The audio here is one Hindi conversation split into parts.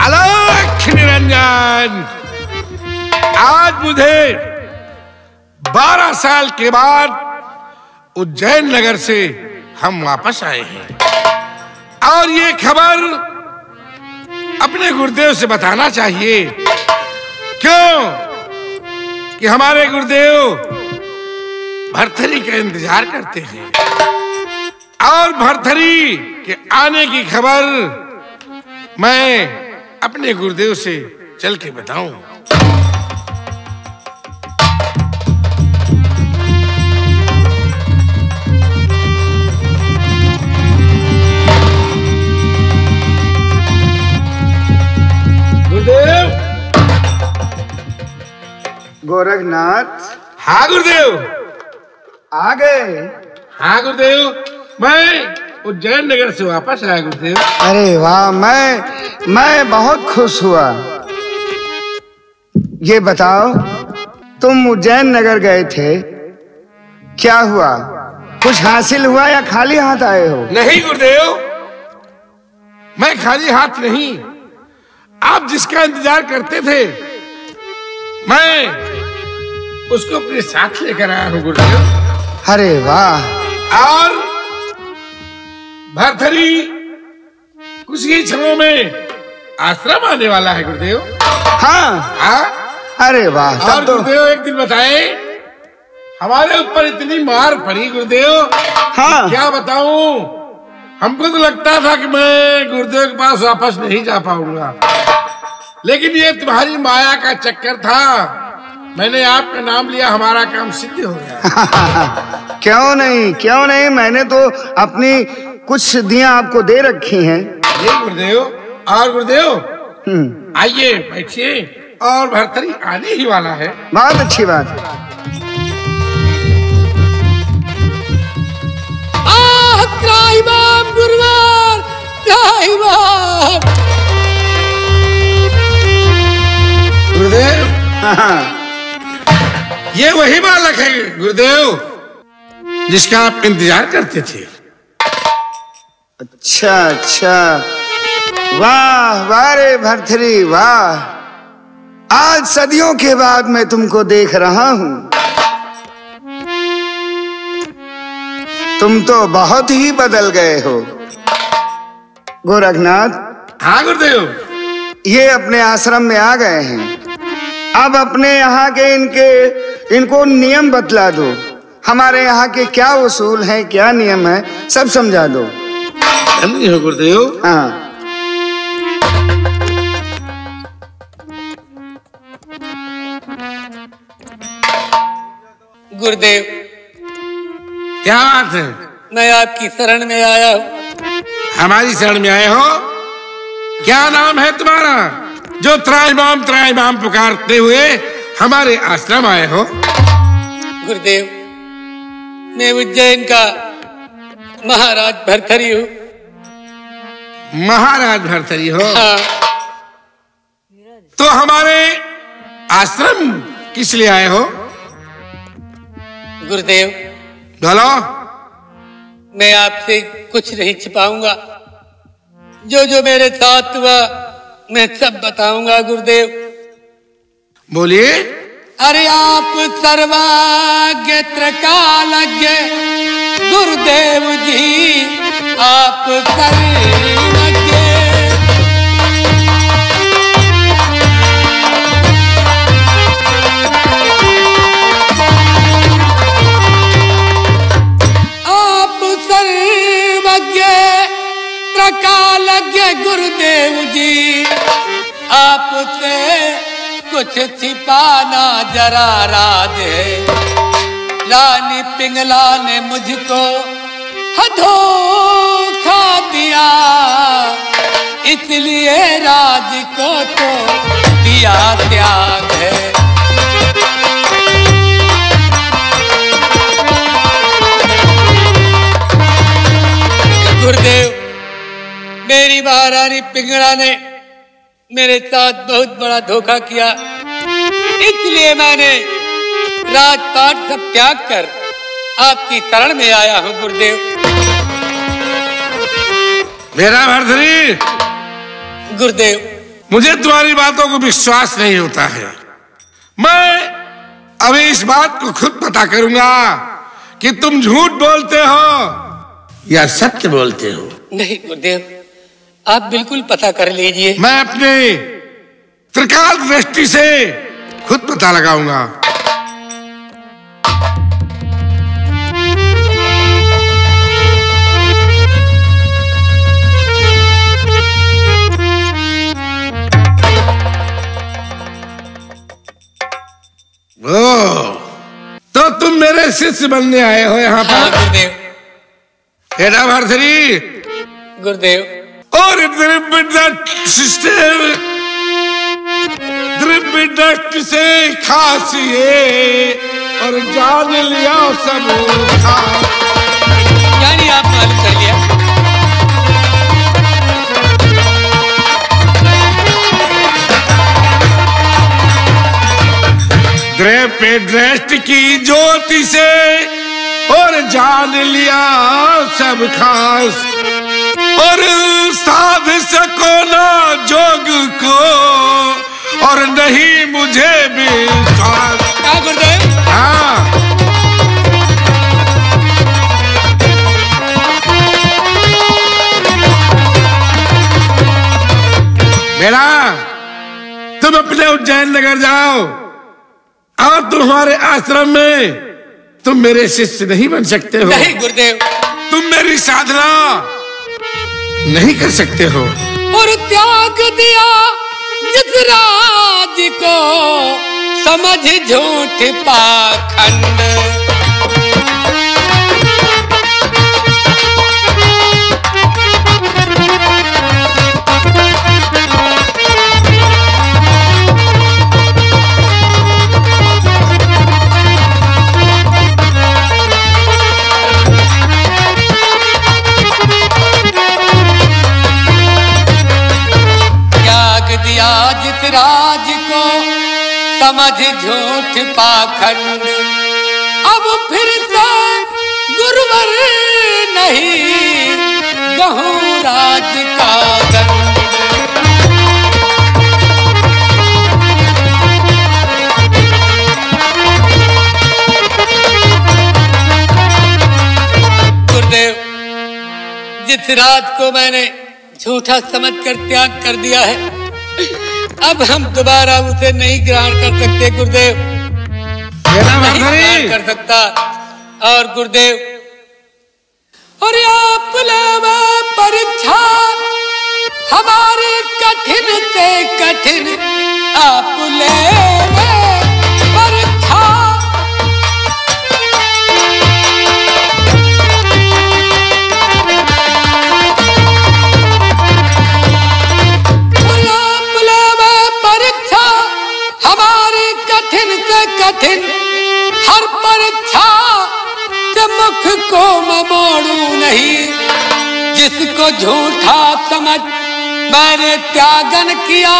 अलख निरंजन, आज मुझे 12 साल के बाद उज्जैन नगर से हम वापस आए हैं और ये खबर अपने गुरुदेव से बताना चाहिए। क्यों कि हमारे गुरुदेव भरथरी का इंतजार करते हैं और भरथरी के आने की खबर मैं अपने गुरुदेव से चल के बताऊं। गुरुदेव। गोरखनाथ। हाँ गुरुदेव। आ गए? हाँ गुरुदेव, मैं उज्जैन नगर से वापस आया गुरुदेव। अरे वाह, मैं बहुत खुश हुआ। ये बताओ, तुम उज्जैन नगर गए थे, क्या हुआ? कुछ हासिल हुआ या खाली हाथ आए हो? नहीं गुरुदेव, मैं खाली हाथ नहीं। आप जिसका इंतजार करते थे मैं उसको अपने साथ लेकर आया हूँ गुरुदेव। अरे वाह। और भरथरी कुछ ही क्षणों में आश्रम आने वाला है गुरुदेव। हाँ हाँ। अरे वाह। और गुरुदेव एक दिन बताए, हमारे ऊपर इतनी मार पड़ी गुरुदेव। हाँ। क्या बताऊं, हमको तो लगता था कि मैं गुरुदेव के पास वापस नहीं जा पाऊंगा, लेकिन ये तुम्हारी माया का चक्कर था। मैंने आपका नाम लिया, हमारा काम सिद्ध हो गया। क्यों नहीं, मैंने तो अपनी कुछ सिद्धियां आपको दे रखी हैं। ये गुरुदेव। और गुरुदेव आइए बैठिए, और भरथरी आने ही वाला है। बहुत अच्छी बात है। गुरुवार गुरुदेव। ये वही बालक है गुरुदेव जिसका आप इंतजार करते थे। अच्छा, वाह वाह रे भरथरी वाह। आज सदियों के बाद मैं तुमको देख रहा हूं। तुम तो बहुत ही बदल गए हो गोरखनाथ। हाँ गुरुदेव। ये अपने आश्रम में आ गए हैं, अब अपने यहाँ के इनको नियम बतला दो। हमारे यहाँ के क्या उसूल हैं, क्या नियम है, सब समझा दो। समझे हो गुरुदेव? हाँ। गुरुदेव, क्या बात है? मैं आपकी शरण में आया हूँ। हमारी शरण में आए हो? क्या नाम है तुम्हारा जो त्राहिमाम पुकारते हुए हमारे आश्रम आए हो? गुरुदेव, मैं उज्जैन का महाराज भरथरी हूँ। महाराज भरथरी हो? हाँ। तो हमारे आश्रम किस लिए आए हो? गुरुदेव, बोलो। मैं आपसे कुछ नहीं छिपाऊंगा। जो मेरे साथ हुआ मैं सब बताऊंगा गुरुदेव। बोलिए। अरे आप सर्वज्ञ त्रिकालज्ञ गुरुदेव जी, आप सर्वज्ञ। आप सर्वज्ञ त्रिकालज्ञ गुरुदेव जी, आपसे कुछ छिपाना जरा राज है। रानी पिंगला ने मुझको धोखा दिया, इसलिए राज को तो दिया त्याग है। गुरुदेव, मेरी महारानी पिंगला ने मेरे साथ बहुत बड़ा धोखा किया, इसलिए मैंने राजपाट सब त्याग कर आपकी शरण में आया हूँ गुरुदेव। मेरा भरथरी, गुरुदेव मुझे तुम्हारी बातों को विश्वास नहीं होता है। मैं अभी इस बात को खुद पता करूंगा कि तुम झूठ बोलते हो या सत्य बोलते हो। नहीं गुरुदेव, आप बिल्कुल पता कर लीजिए। मैं अपने त्रिकाल दृष्टि से खुद पता लगाऊंगा। तो तुम मेरे शिष्य बनने आए हो यहाँ पर? हाँ गुरुदेव। बेटा भरथरी, गुरुदेव और द्रव्य दृष्टि से खासिए और जान लिया सब खास। यानी आप मालूम कर लिया। द्रव्य दृष्टि की ज्योति से और जान लिया सब खास, और साध सको ना जोग को और नहीं मुझे विश्वास। क्या गुरुदेव? हाँ, बेटा तुम अपने उज्जैन नगर जाओ और तुम्हारे आश्रम में तुम मेरे शिष्य नहीं बन सकते हो। नहीं गुरुदेव। तुम मेरी साधना नहीं कर सकते हो। और त्याग दिया जिस राज को समझ झूठ पाखंड। जिस राज को समझ झूठ पाखंड। अब फिर से गुरुवर नहीं कहूँ राज का दंड। गुरुदेव, जिस राज को मैंने झूठा समझकर त्याग कर दिया है, अब हम दोबारा उसे नहीं ग्रहण कर सकते गुरुदेव। नहीं ग्रहण कर सकता। और गुरुदेव, और आप ले परीक्षा हमारी कठिन से कठिन, आप ले परीक्षा। कठिन से कठिन हर परीक्षा से मुख को मैं मोड़ू नहीं। जिसको झूठा समझ मैंने त्यागन किया,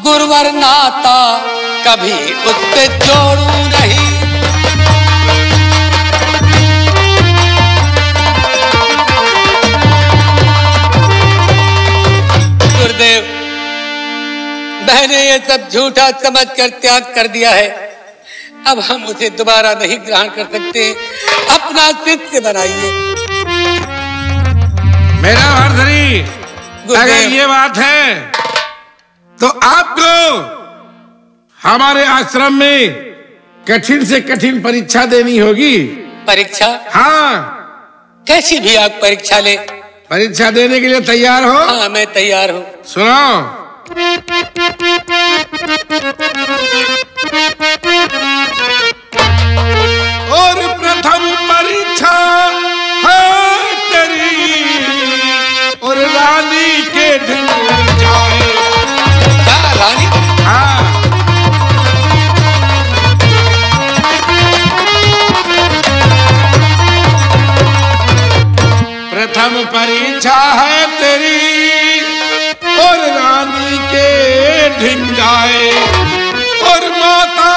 गुरुवर नाता कभी उससे जोड़ू नहीं। गुरुदेव, मैंने ये सब झूठा समझकर त्याग कर दिया है। अब हम उसे दोबारा नहीं ग्रहण कर सकते। अपना शिष्य बनाइए। मेरा भरथरी, अगर ये बात है तो आपको हमारे आश्रम में कठिन से कठिन परीक्षा देनी होगी। परीक्षा? हाँ। कैसी भी आप परीक्षा ले। परीक्षा देने के लिए तैयार हो? हाँ, मैं तैयार हूँ। सुनो, और प्रथम परीक्षा है तेरी और रानी के ढल जाए। क्या रानी? हाँ। प्रथम परीक्षा है तेरी और रानी के ढिंग जाए, और माता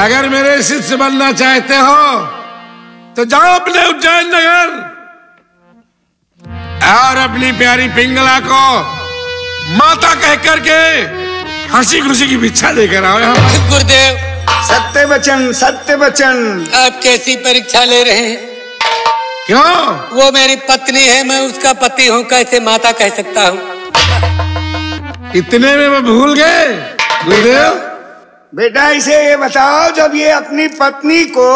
अगर मेरे शिष्य बनना चाहते हो तो जाओ अपने उज्जैन नगर और अपनी प्यारी पिंगला को माता कह करके हंसी खुशी की भिक्षा लेकर आओ यहाँ पर। गुरुदेव, सत्य वचन, सत्य वचन। आप कैसी परीक्षा ले रहे हैं? क्यों? वो मेरी पत्नी है, मैं उसका पति हूँ, कैसे माता कह सकता हूँ? इतने में मैं भूल गए गुरुदेव। बेटा इसे ये बताओ, जब ये अपनी पत्नी को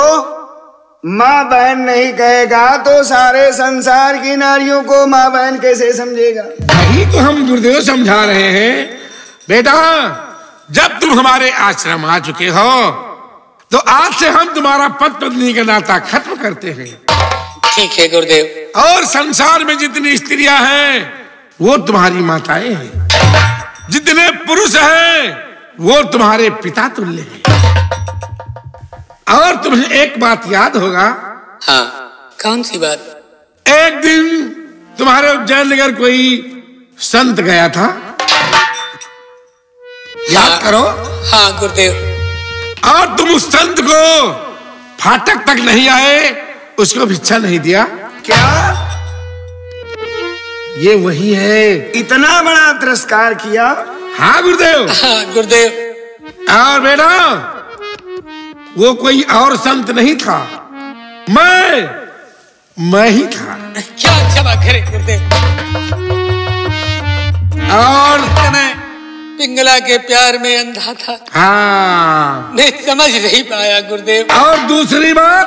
माँ बहन नहीं कहेगा तो सारे संसार की नारियों को माँ बहन कैसे समझेगा? यही तो हम गुरुदेव समझा रहे हैं। बेटा, जब तुम हमारे आश्रम आ चुके हो तो आज से हम तुम्हारा पति पत्नी का नाता खत्म करते हैं। ठीक है गुरुदेव। और संसार में जितनी स्त्रियां हैं वो तुम्हारी माताएं हैं, जितने पुरुष हैं वो तुम्हारे पिता तुल्य हैं। और तुम्हें एक बात याद होगा। हाँ, कौन सी बात? एक दिन तुम्हारे उज्जैन नगर कोई संत गया था, याद करो। हाँ गुरुदेव। और तुम उस संत को फाटक तक नहीं आए, उसको भिक्षा नहीं दिया। क्या ये वही है। इतना बड़ा तिरस्कार किया? हाँ गुरुदेव। हाँ गुरुदेव। और बेटा, वो कोई और संत नहीं था, मैं ही था। क्या क्षमा करे गुरुदेव। और मैं पिंगला के प्यार में अंधा था। हाँ, मैं समझ नहीं पाया गुरुदेव। और दूसरी बात,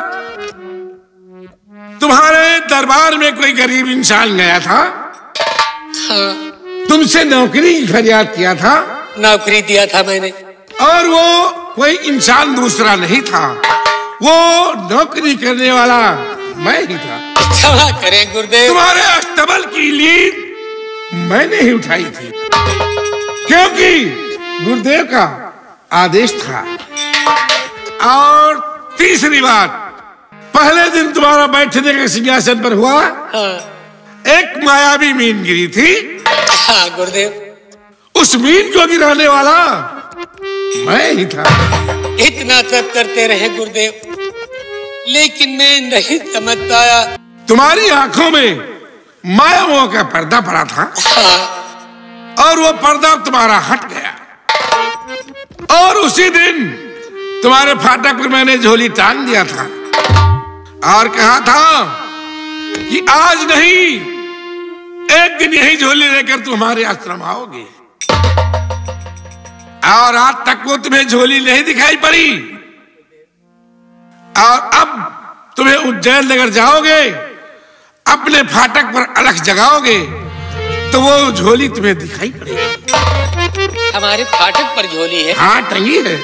तुम्हारे दरबार में कोई गरीब इंसान गया था, हाँ, तुमसे नौकरी की फरियाद किया था। नौकरी दिया था मैंने। और वो कोई इंसान दूसरा नहीं था, वो नौकरी करने वाला मैं ही था। क्षमा करें गुरुदेव। तुम्हारे अस्तबल की लीड मैंने ही उठाई थी, क्योंकि गुरुदेव का आदेश था। और तीसरी बात, पहले दिन तुम्हारा बैठने के सिंहासन पर हुआ, हाँ, एक मायावी मीन गिरी थी। हाँ गुरुदेव। उस मीन को गिराने वाला मैं ही था। इतना सब करते रहे गुरुदेव, लेकिन मैं नहीं समझ पाया। तुम्हारी आंखों में माया मोह का पर्दा पड़ा था, हाँ, और वो पर्दा तुम्हारा हट गया। और उसी दिन तुम्हारे फाटक पर मैंने झोली टांग दिया था और कहा था कि आज नहीं, एक दिन यही झोली लेकर तुम्हारे आश्रम आओगे। और आज तक वो तुम्हें झोली नहीं दिखाई पड़ी। और अब तुम्हें उज्जैन नगर जाओगे, अपने फाटक पर अलख जगाओगे तो वो झोली तुम्हें दिखाई पड़ेगी। हमारे फाटक पर झोली है? हाँ, टंगी है,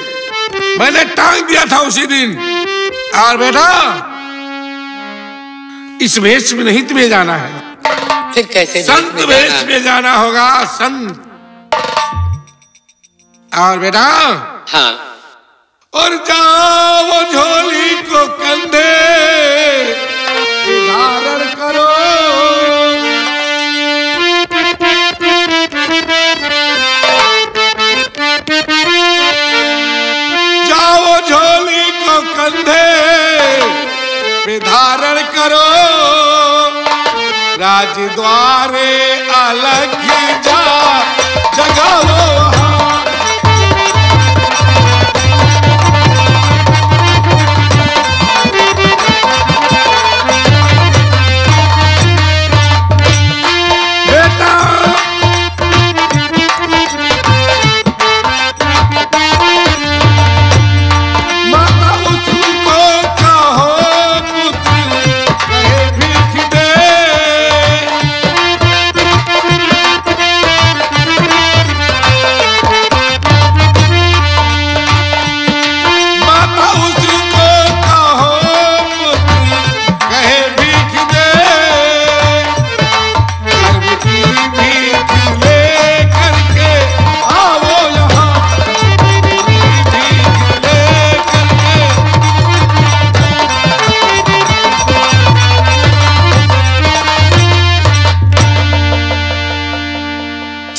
मैंने टांग दिया था उसी दिन। और बेटा, इस वेश में नहीं तुम्हें जाना है, फिर कैसे? संत वेश में जाना होगा, संत। और बेटा, हाँ, और जाओ वो झोली को कंधे धारण करो, जाओ झोली को कंधे पे धारण करो, राजद्वारे अलग जा जगाओ।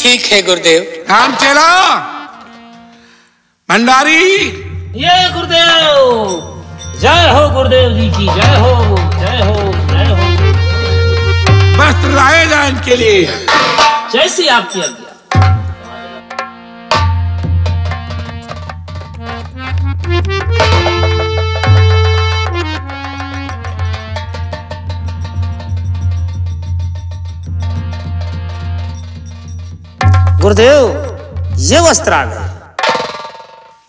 ठीक है गुरुदेव। राम चेला, भंडारी, ये गुरुदेव, जय हो गुरुदेव जी की, जय हो जय हो जय हो। वस्त्र लाए जाए इनके लिए। जैसी आपकी आज्ञा। गुरुदेव, ये वस्त्र आ गए।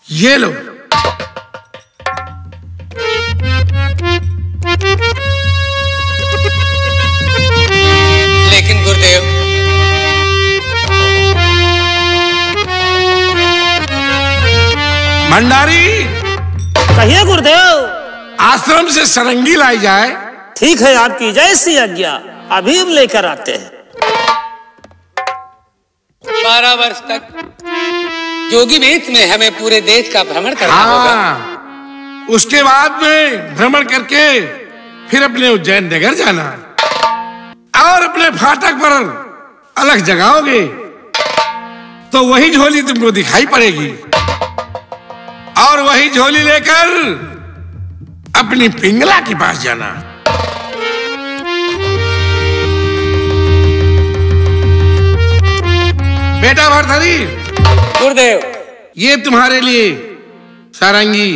ये लो। लेकिन गुरुदेव, भंडारी, कहिए गुरुदेव। आश्रम से सरंगी लाई जाए। ठीक है, आपकी जैसी आज्ञा, अभी हम लेकर आते हैं। 12 वर्ष तक जोगी वेश में हमें पूरे देश का भ्रमण करना होगा। उसके बाद में भ्रमण करके फिर अपने उज्जैन नगर जाना और अपने फाटक पर अलग जगाओगे तो वही झोली तुमको दिखाई पड़ेगी और वही झोली लेकर अपनी पिंगला के पास जाना। बेटा भरथरी, गुरुदेव, ये तुम्हारे लिए सारंगी।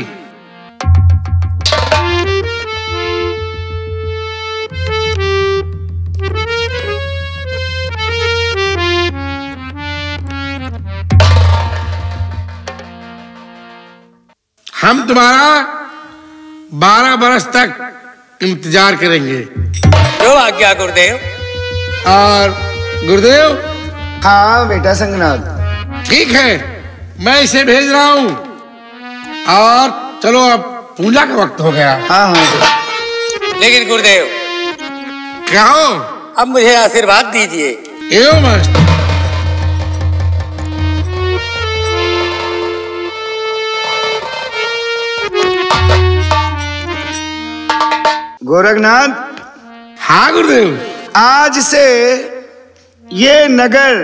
हम तुम्हारा 12 बरस तक इंतजार करेंगे। जो आज्ञा गुरुदेव। और गुरुदेव, हाँ बेटा संगनाथ। ठीक है, मैं इसे भेज रहा हूं और चलो अब पूजा का वक्त हो गया। हाँ हाँ। लेकिन गुरुदेव, क्या हो? अब मुझे आशीर्वाद दीजिए। एवं मस्त। गोरखनाथ, हाँ गुरुदेव। आज से ये नगर,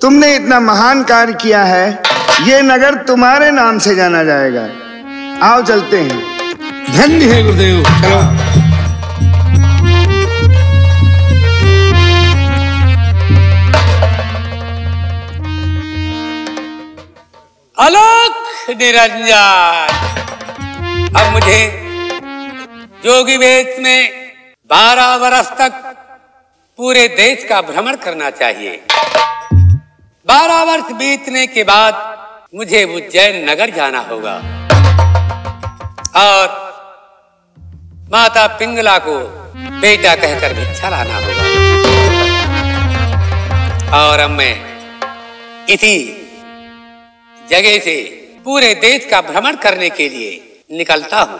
तुमने इतना महान कार्य किया है, ये नगर तुम्हारे नाम से जाना जाएगा। आओ चलते हैं। धन्य है गुरुदेव, चलो। आलोक निरंजन, अब मुझे जोगी वेश में 12 वर्ष तक पूरे देश का भ्रमण करना चाहिए। 12 वर्ष बीतने के बाद मुझे उज्जैन नगर जाना होगा और माता पिंगला को बेटा कहकर भिक्षा लाना होगा। और अब मैं इसी जगह से पूरे देश का भ्रमण करने के लिए निकलता हूं।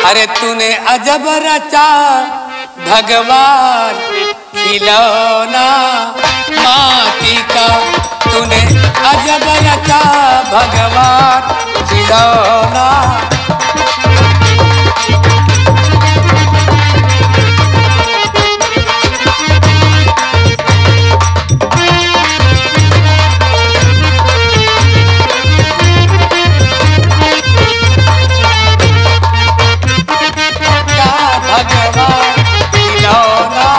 अरे तूने अजब रचा भगवान खिलौना माटी का, तूने अजब रचा भगवान खिलौना। भगवान खिलौना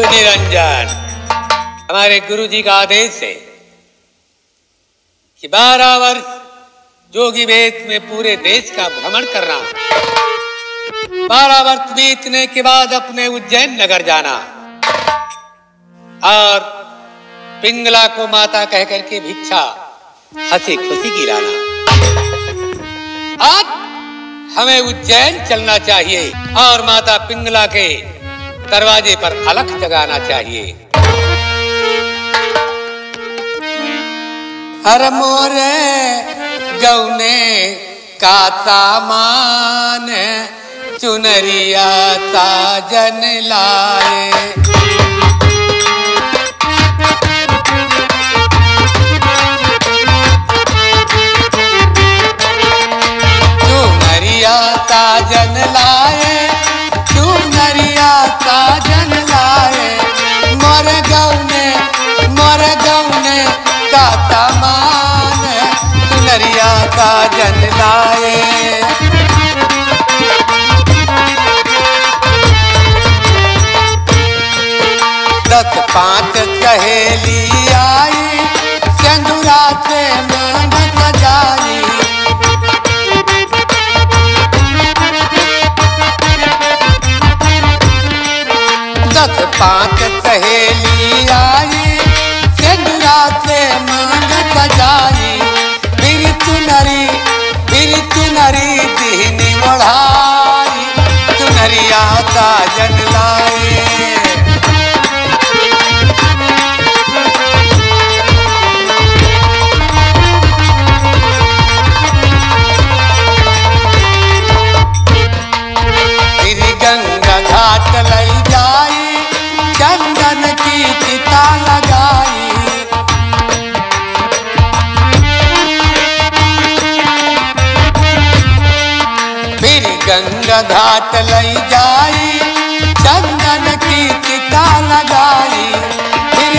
निरंजन, हमारे गुरुजी का आदेश है कि 12 वर्ष जोगी वेश में पूरे देश का भ्रमण करना, 12 वर्ष बीतने के बाद अपने उज्जैन नगर जाना और पिंगला को माता कह करके भिक्षा हंसी खुशी गिराना। आज हमें उज्जैन चलना चाहिए और माता पिंगला के दरवाजे पर अलख जगाना चाहिए। हर मोरे गौने का सामान चुनरिया साजन लाए, चुनरिया साजन लाए, चुनरिया साजन लाए, मोर गौने का सामान चुनरिया साजन लाए। 10-5 सहेली आई, सिंदूरा से मांग सजाई, 10-5 सहेली आई, सिंदूरा से मांग सजाई, फिर चुनरी दीनी ओढ़ाई, चुनरिया साजन लाए। फिर गंगा घाट लई जाई, चंदन की चिता लगाई, फिर गंगा घाट लई जाई, चंदन की चिता लगाई, फिर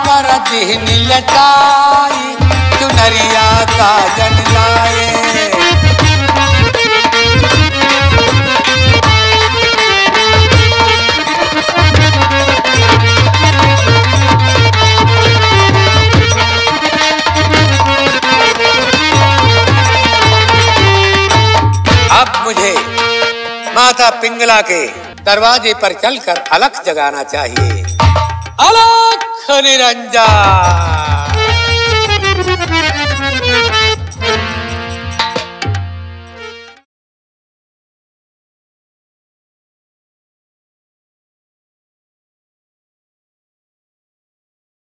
पर दिन लटाई, चुनरिया साजन लाए। अब मुझे माता पिंगला के दरवाजे पर चलकर अलख जगाना चाहिए। अलख निरंजन।